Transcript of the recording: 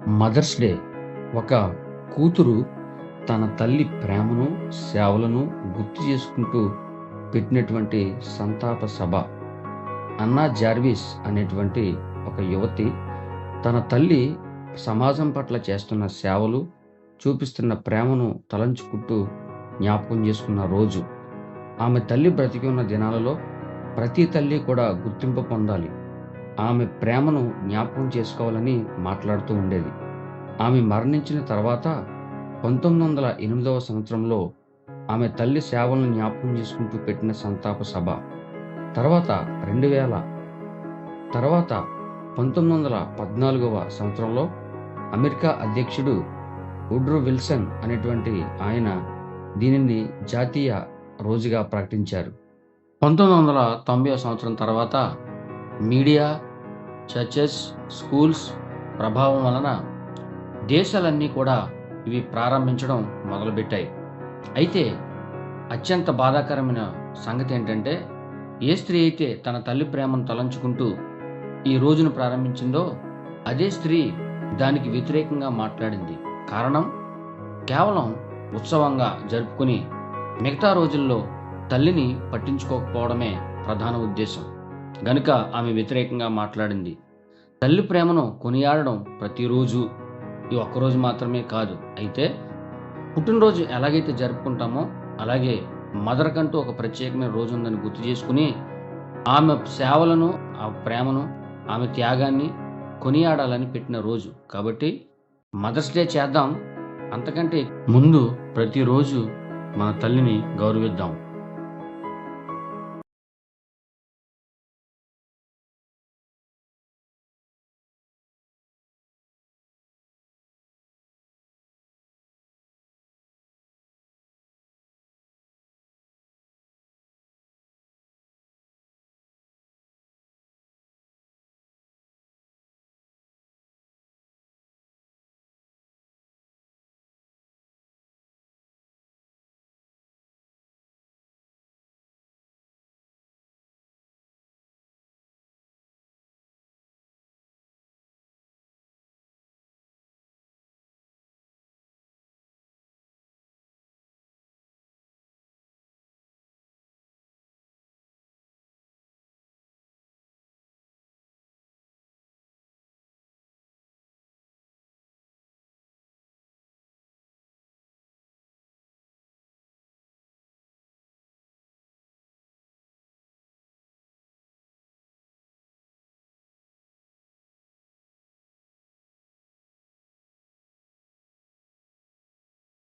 Mothers day ఒక కూతురు తన తల్లి ప్రేమను, సేవలను గుర్తు చేసుకుంటూ పెట్టినటువంటి సంతాప సభ. అన్నా జార్విస్ అనేటువంటి ఒక యువతి తన తల్లి సమాజం పట్ల చేస్తున్న సేవలు, చూపిస్తున్న ప్రేమను తలంచుకుంటూ జ్ఞాపకం చేసుకున్న రోజు. ఆమె తల్లి బ్రతికి ఉన్న దినాలలో ప్రతి తల్లి కూడా గుర్తింపు పొందాలి. ఆమె ప్రేమను జ్ఞాపకం చేసుకోవాలని మాట్లాడుతూ ఉండేది. ఆమె మరణించిన తర్వాత 1908వ సంవత్సరంలో ఆమె తల్లి సేవలను జ్ఞాపకం చేసుకుంటూ పెట్టిన సంతాప సభ. తర్వాత 2000 తర్వాత 1914వ సంవత్సరంలో అమెరికా అధ్యక్షుడు వుడ్రో విల్సన్ అనేటువంటి ఆయన దీనిని జాతీయ రోజుగా ప్రకటించారు. 1990వ సంవత్సరం తర్వాత మీడియా, చర్చెస్, స్కూల్స్ ప్రభావం వలన దేశాలన్నీ కూడా ఇవి ప్రారంభించడం మొదలుపెట్టాయి. అయితే అత్యంత బాధాకరమైన సంగతి ఏంటంటే, ఏ స్త్రీ అయితే తన తల్లి ప్రేమను తలంచుకుంటూ ఈ రోజును ప్రారంభించిందో అదే స్త్రీ దానికి వ్యతిరేకంగా మాట్లాడింది. కారణం, కేవలం ఉత్సవంగా జరుపుకుని మిగతా రోజుల్లో తల్లిని పట్టించుకోకపోవడమే ప్రధాన ఉద్దేశం. గనుక ఆమె వ్యతిరేకంగా మాట్లాడింది. తల్లి ప్రేమను కొనియాడడం ప్రతిరోజు, ఈ ఒక్కరోజు మాత్రమే కాదు. అయితే పుట్టినరోజు ఎలాగైతే జరుపుకుంటామో అలాగే మదర్ కంటూ ఒక ప్రత్యేకమైన రోజు ఉందని గుర్తు చేసుకుని ఆమె సేవలను, ఆ ప్రేమను, ఆమె త్యాగాన్ని కొనియాడాలని పెట్టిన రోజు. కాబట్టి మదర్స్ డే చేద్దాం. అంతకంటే ముందు ప్రతిరోజు మన తల్లిని గౌరవిద్దాం.